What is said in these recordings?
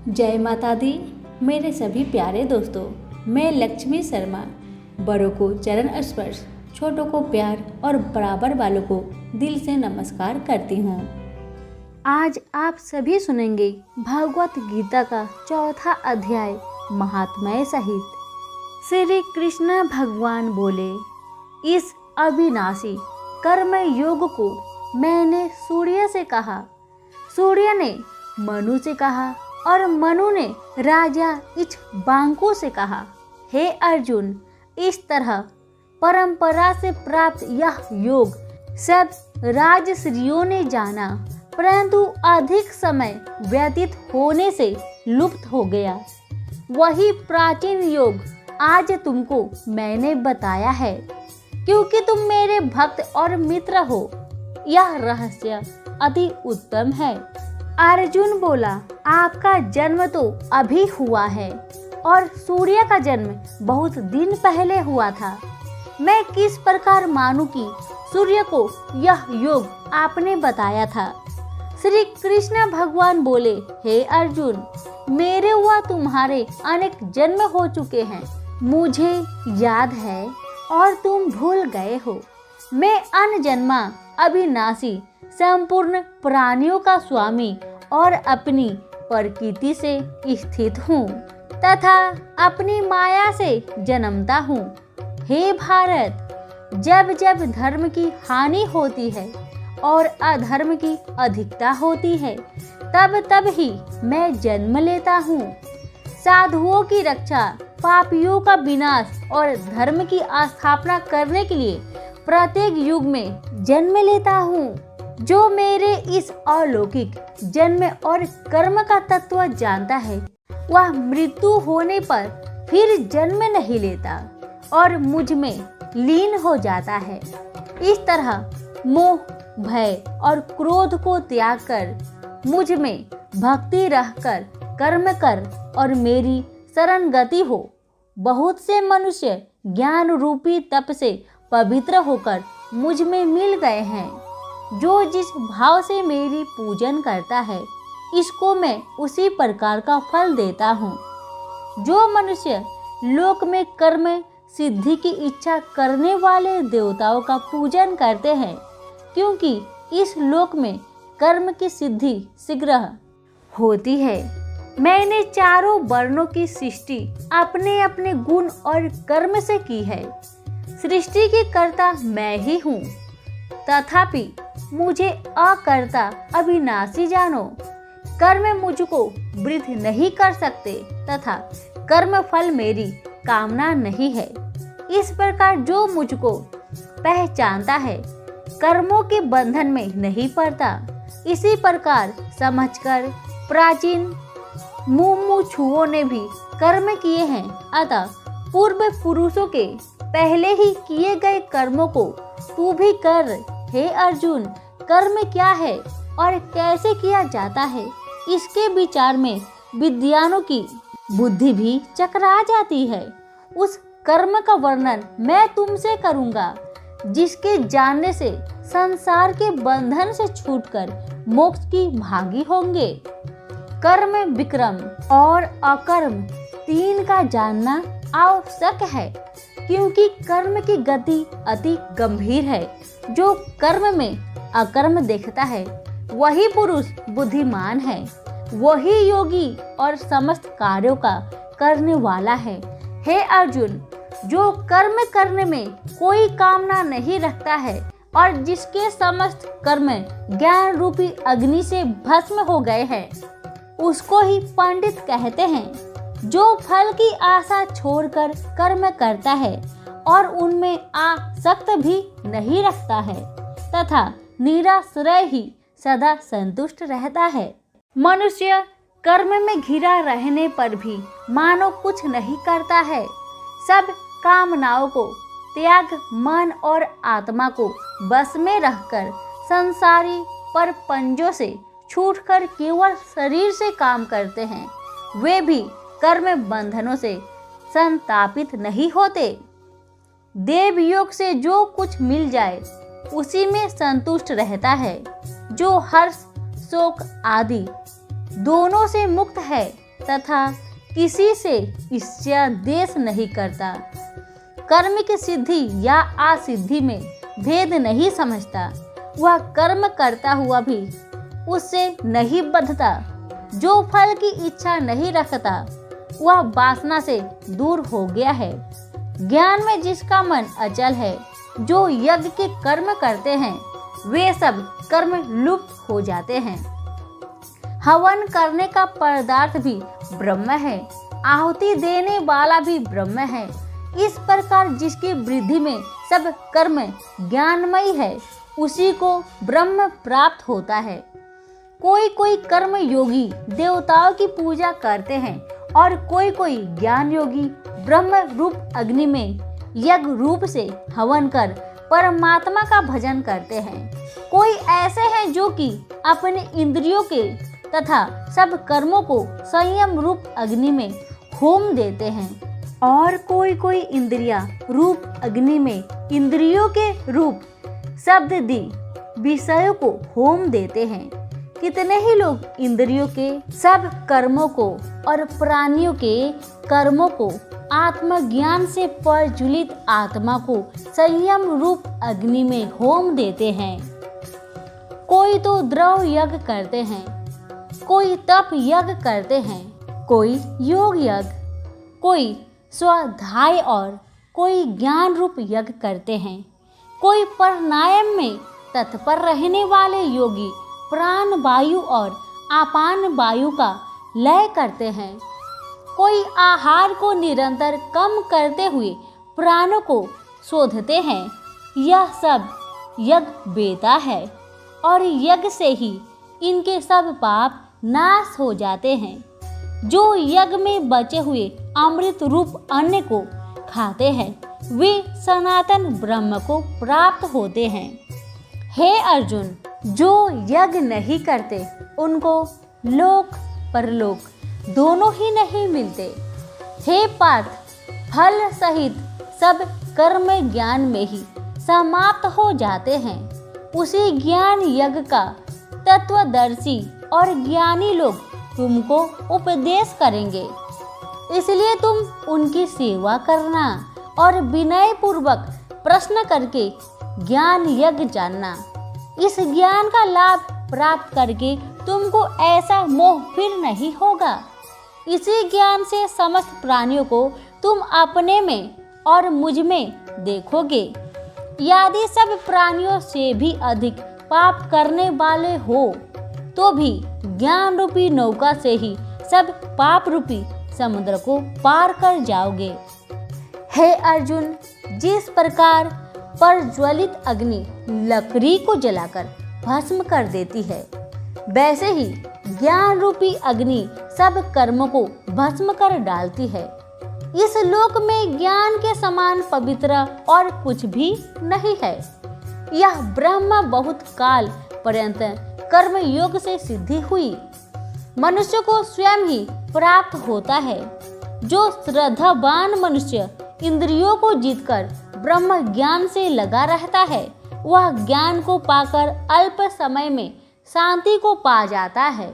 जय माता दी। मेरे सभी प्यारे दोस्तों, मैं लक्ष्मी शर्मा बड़ों को चरण स्पर्श, छोटों को प्यार और बराबर वालों को दिल से नमस्कार करती हूँ। आज आप सभी सुनेंगे भगवत गीता का चौथा अध्याय महात्म्य सहित। श्री कृष्ण भगवान बोले, इस अविनाशी कर्म योग को मैंने सूर्य से कहा, सूर्य ने मनु से कहा और मनु ने राजा इक्ष्वाकु से कहा। हे अर्जुन, इस तरह परंपरा से प्राप्त यह योग सब राजश्रियों ने जाना, परंतु अधिक समय व्यतीत होने से लुप्त हो गया। वही प्राचीन योग आज तुमको मैंने बताया है, क्योंकि तुम मेरे भक्त और मित्र हो। यह रहस्य अति उत्तम है। अर्जुन बोला, आपका जन्म तो अभी हुआ है और सूर्य का जन्म बहुत दिन पहले हुआ था। मैं किस प्रकार मानूं कि सूर्य को यह योग आपने बताया था। श्री कृष्ण भगवान बोले, हे अर्जुन, मेरे व तुम्हारे अनेक जन्म हो चुके हैं, मुझे याद है और तुम भूल गए हो। मैं अनजन्मा अविनाशी संपूर्ण प्राणियों का स्वामी और अपनी प्रकृति से स्थित हूँ तथा अपनी माया से जन्मता हूँ। हे भारत, जब जब धर्म की हानि होती है और अधर्म की अधिकता होती है, तब तब ही मैं जन्म लेता हूँ। साधुओं की रक्षा, पापियों का विनाश और धर्म की स्थापना करने के लिए प्रत्येक युग में जन्म लेता हूँ। जो मेरे इस अलौकिक जन्म और कर्म का तत्व जानता है, वह मृत्यु होने पर फिर जन्म नहीं लेता और मुझ में लीन हो जाता है। इस तरह मोह, भय और क्रोध को त्याग कर मुझ में भक्ति रहकर कर्म कर और मेरी शरण गति हो। बहुत से मनुष्य ज्ञान रूपी तप से पवित्र होकर मुझ में मिल गए हैं। जो जिस भाव से मेरी पूजन करता है, इसको मैं उसी प्रकार का फल देता हूँ। जो मनुष्य लोक में कर्म सिद्धि की इच्छा करने वाले देवताओं का पूजन करते हैं, क्योंकि इस लोक में कर्म की सिद्धि शीघ्र होती है। मैंने चारों वर्णों की सृष्टि अपने अपने गुण और कर्म से की है। सृष्टि की कर्ता मैं ही हूँ, तथापि मुझे अकर्ता अविनाशी जानो। कर्म मुझको वृद्ध नहीं कर सकते तथा कर्म फल मेरी कामना नहीं है। इस प्रकार जो मुझको पहचानता है, कर्मों के बंधन में नहीं पड़ता। इसी प्रकार समझकर प्राचीन मुमुक्षुओं ने भी कर्म किए हैं, अतः पूर्व पुरुषों के पहले ही किए गए कर्मों को तू भी कर। हे अर्जुन, कर्म क्या है और कैसे किया जाता है, इसके विचार में विद्वानों की बुद्धि भी चकरा जाती है। उस कर्म का वर्णन मैं तुमसे करूंगा, जिसके जानने से संसार के बंधन से छूटकर मोक्ष की भागी होंगे। कर्म, विक्रम और अकर्म तीन का जानना आवश्यक है, क्योंकि कर्म की गति अति गंभीर है। जो कर्म में अकर्म देखता है, वही पुरुष बुद्धिमान है, वही योगी और समस्त कार्यों का करने वाला है। हे अर्जुन, जो कर्म करने में कोई कामना नहीं रखता है और जिसके समस्त कर्म ज्ञान रूपी अग्नि से भस्म हो गए हैं, उसको ही पंडित कहते हैं। जो फल की आशा छोड़कर कर्म करता है और उनमें आसक्त भी नहीं रखता है तथा निराश्रय ही सदा संतुष्ट रहता है। मनुष्य कर्म में घिरा रहने पर भी मानो कुछ नहीं करता है। सब कामनाओं को त्याग मन और आत्मा को बस में रखकर संसारी परपंजों से छूटकर केवल शरीर से काम करते हैं। वे भी कर्म बंधनों से संतापित नहीं होते। देव योग से जो कुछ मिल जाए उसी में संतुष्ट रहता है। जो हर्ष, शोक आदि दोनों से मुक्त है, तथा किसी से इच्छा देश नहीं करता। कर्म की सिद्धि या असिद्धि में भेद नहीं समझता। वह कर्म करता हुआ भी उससे नहीं बंधता। जो फल की इच्छा नहीं रखता वह वासना से दूर हो गया है। ज्ञान में जिसका मन अचल है, जो यज्ञ के कर्म करते हैं वे सब कर्म लुप्त हो जाते हैं। हवन करने का पदार्थ भी ब्रह्म है, आहुति देने वाला भी ब्रह्म है। इस प्रकार जिसकी वृद्धि में सब कर्म ज्ञानमयी है, उसी को ब्रह्म प्राप्त होता है। कोई कोई कर्म योगी देवताओं की पूजा करते हैं और कोई कोई ज्ञान योगी ब्रह्म रूप अग्नि में यज्ञ रूप से हवन कर परमात्मा का भजन करते हैं। कोई ऐसे हैं जो कि अपने इंद्रियों के तथा सब कर्मों को संयम रूप अग्नि में होम देते हैं, और कोई कोई इंद्रिया रूप अग्नि में इंद्रियों के रूप शब्द दी विषयों को होम देते हैं। कितने ही लोग इंद्रियों के सब कर्मों को और प्राणियों के कर्मों को आत्मज्ञान से प्रज्वलित आत्मा को संयम रूप अग्नि में होम देते हैं। कोई तो द्रव यज्ञ करते हैं, कोई तप यज्ञ करते हैं, कोई योग यज्ञ, कोई स्वाध्याय और कोई ज्ञान रूप यज्ञ करते हैं। कोई प्राणायाम में तत्पर रहने वाले योगी प्राण वायु और अपान वायु का लय करते हैं। कोई आहार को निरंतर कम करते हुए प्राणों को शोधते हैं। यह सब यज्ञ बेता है और यज्ञ से ही इनके सब पाप नाश हो जाते हैं। जो यज्ञ में बचे हुए अमृत रूप अन्न को खाते हैं वे सनातन ब्रह्म को प्राप्त होते हैं। हे अर्जुन, जो यज्ञ नहीं करते उनको लोक परलोक दोनों ही नहीं मिलते। हे पार्थ, फल सहित सब कर्म ज्ञान में ही समाप्त हो जाते हैं। उसी ज्ञान यज्ञ का तत्वदर्शी और ज्ञानी लोग तुमको उपदेश करेंगे। इसलिए तुम उनकी सेवा करना और विनय पूर्वक प्रश्न करके ज्ञान यज्ञ जानना। इस ज्ञान का लाभ प्राप्त करके तुमको ऐसा मोह फिर नहीं होगा। इसी ज्ञान से समस्त प्राणियों को तुम अपने में और मुझ में देखोगे। यदि सब प्राणियों से भी अधिक पाप करने वाले हो तो भी ज्ञान रूपी नौका से ही सब पाप रूपी समुद्र को पार कर जाओगे। हे अर्जुन, जिस प्रकार प्रज्वलित अग्नि लकड़ी को जलाकर भस्म कर देती है, वैसे ही ज्ञान रूपी अग्नि सब कर्मों को भस्म कर डालती है। इस लोक में ज्ञान के समान पवित्र और कुछ भी नहीं है। यह ब्रह्म बहुत काल पर्यंत कर्म योग से सिद्धि हुई मनुष्य को स्वयं ही प्राप्त होता है। जो श्रद्धावान मनुष्य इंद्रियों को जीतकर ब्रह्म ज्ञान से लगा रहता है, वह ज्ञान को पाकर अल्प समय में शांति को पा जाता है।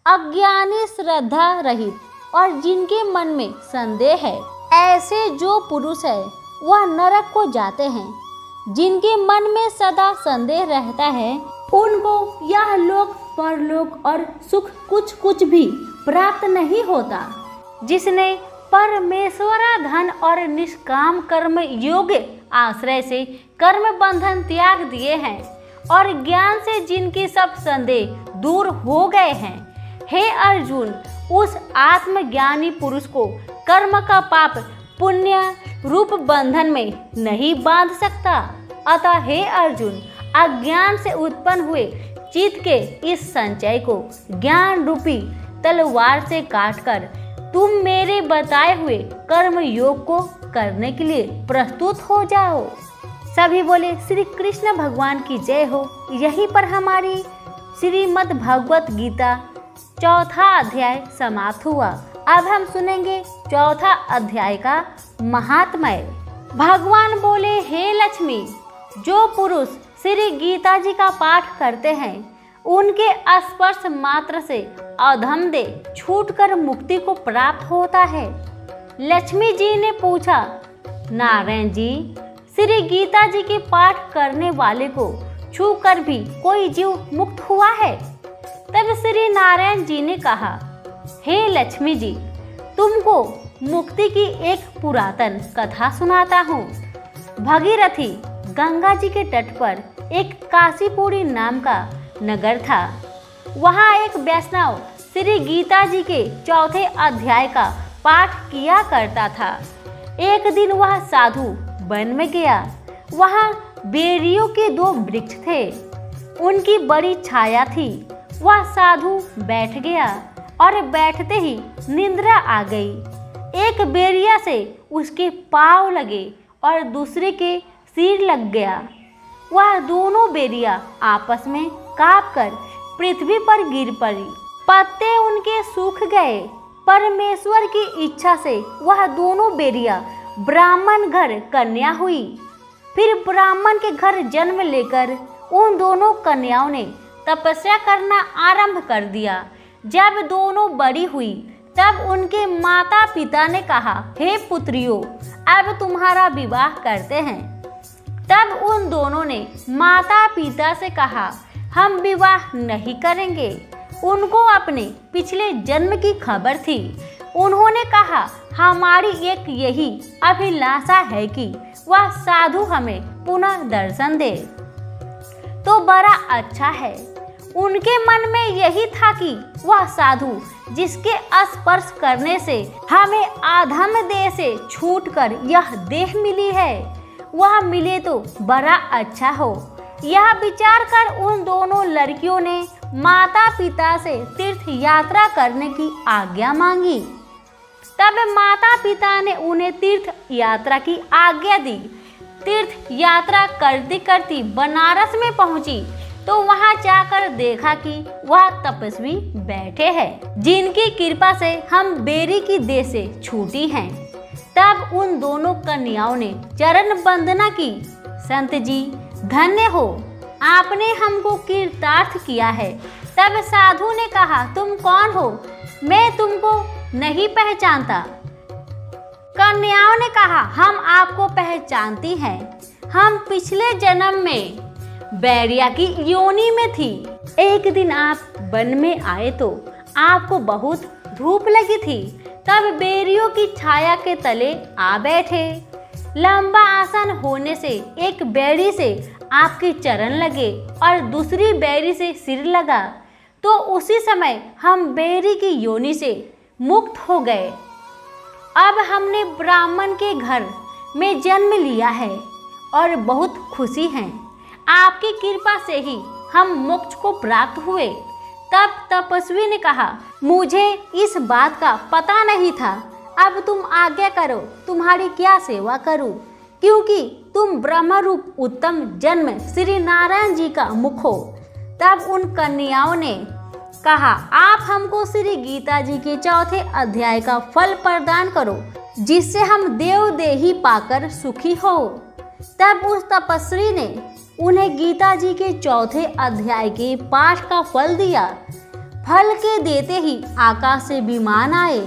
अज्ञानी, श्रद्धा रहित और जिनके मन में संदेह है, ऐसे जो पुरुष है वह नरक को जाते हैं। जिनके मन में सदा संदेह रहता है उनको यह लोक परलोक और सुख कुछ भी प्राप्त नहीं होता। जिसने परमेश्वरा धन और निष्काम कर्म योग्य आश्रय से कर्म बंधन त्याग दिए हैं और ज्ञान से जिनके सब संदेह दूर हो गए हैं, हे अर्जुन, उस आत्मज्ञानी पुरुष को कर्म का पाप पुण्य रूप बंधन में नहीं बांध सकता। अतः हे अर्जुन, अज्ञान से उत्पन्न हुए चित्त के इस संचय को ज्ञान रूपी तलवार से काटकर तुम मेरे बताए हुए कर्म योग को करने के लिए प्रस्तुत हो जाओ। सभी बोले श्री कृष्ण भगवान की जय हो। यहीं पर हमारी श्रीमद् भगवत गीता चौथा अध्याय समाप्त हुआ। अब हम सुनेंगे चौथा अध्याय का महात्म्य। भगवान बोले, हे लक्ष्मी, जो पुरुष श्री गीता जी का पाठ करते हैं उनके स्पर्श मात्र से अधम देह छूटकर मुक्ति को प्राप्त होता है। लक्ष्मी जी ने पूछा, नारायण जी, श्री गीता जी के पाठ करने वाले को छूकर भी कोई जीव मुक्त हुआ है? तब श्री नारायण जी ने कहा, हे लक्ष्मी जी, तुमको मुक्ति की एक पुरातन कथा सुनाता हूँ। भगीरथी गंगा जी के तट पर एक काशीपुरी नाम का नगर था। वहाँ एक वैष्णव श्री गीता जी के 4थे अध्याय का पाठ किया करता था। एक दिन वह साधु वन में गया। वहाँ बेरियों के 2 वृक्ष थे। उनकी बड़ी छाया थी। वह साधु बैठ गया और बैठते ही निद्रा आ गई। एक बेरिया से उसके पाँव लगे और दूसरे के सिर लग गया। वह दोनों बेरिया आपस में कांपकर पृथ्वी पर गिर पड़ी। पत्ते उनके सूख गए। परमेश्वर की इच्छा से वह दोनों बेरिया ब्राह्मण घर कन्या हुई। फिर ब्राह्मण के घर जन्म लेकर उन दोनों कन्याओं ने तपस्या करना आरंभ कर दिया। जब दोनों बड़ी हुई तब उनके माता पिता ने कहा, हे पुत्रियों, अब तुम्हारा विवाह करते हैं। तब उन दोनों ने माता पिता से कहा, हम विवाह नहीं करेंगे। उनको अपने पिछले जन्म की खबर थी। उन्होंने कहा, हमारी एक यही अभिलाषा है कि वह साधु हमें पुनः दर्शन दे तो बड़ा अच्छा है। उनके मन में यही था कि वह साधु जिसके स्पर्श करने से हमें अधम देह से छूटकर यह देह मिली है, वह मिले तो बड़ा अच्छा हो। यह विचार कर उन दोनों लड़कियों ने माता पिता से तीर्थ यात्रा करने की आज्ञा मांगी। तब माता पिता ने उन्हें तीर्थ यात्रा की आज्ञा दी। तीर्थ यात्रा करती करती बनारस में पहुंची तो वहां जाकर देखा कि वह तपस्वी बैठे हैं, जिनकी कृपा से हम बेरी की देह से छूटी हैं। तब उन दोनों कन्याओं ने चरण वंदना की। संत जी, धन्य हो, आपने हमको कृतार्थ किया है। तब साधु ने कहा, तुम कौन हो? मैं तुमको नहीं पहचानता। कन्याओं ने कहा, हम आपको पहचानती हैं। हम पिछले जन्म में बैरिया की योनि में थी। एक दिन आप वन में आए तो आपको बहुत धूप लगी थी। तब बेरियों की छाया के तले आ बैठे। लंबा आसन होने से एक बैरी से आपके चरण लगे और दूसरी बैरी से सिर लगा, तो उसी समय हम बैरी की योनि से मुक्त हो गए। अब हमने ब्राह्मण के घर में जन्म लिया है और बहुत खुशी हैं। आपकी कृपा से ही हम मोक्ष को प्राप्त हुए। तब तपस्वी ने कहा, मुझे इस बात का पता नहीं था। अब तुम आज्ञा करो, तुम्हारी क्या सेवा करूं, क्योंकि तुम ब्रह्म रूप उत्तम जन्म श्री नारायण जी का मुख हो। तब उन कन्याओं ने कहा, आप हमको श्री गीता जी के 4थे अध्याय का फल प्रदान करो, जिससे हम देवदेही पाकर सुखी हो। तब उस तपस्वी ने उन्हें गीता जी के 4थे अध्याय के पाठ का फल दिया। फल के देते ही आकाश से विमान आए।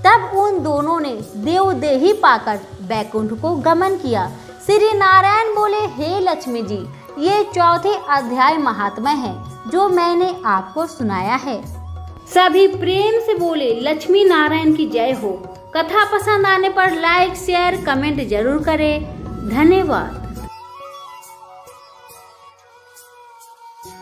तब उन दोनों ने देवदेही पाकर बैकुंठ को गमन किया। श्री नारायण बोले, हे लक्ष्मी जी, ये 4थे अध्याय महात्म्य है जो मैंने आपको सुनाया है। सभी प्रेम से बोले, लक्ष्मी नारायण की जय हो। कथा पसंद आने पर लाइक, शेयर, कमेंट जरूर करें। धन्यवाद।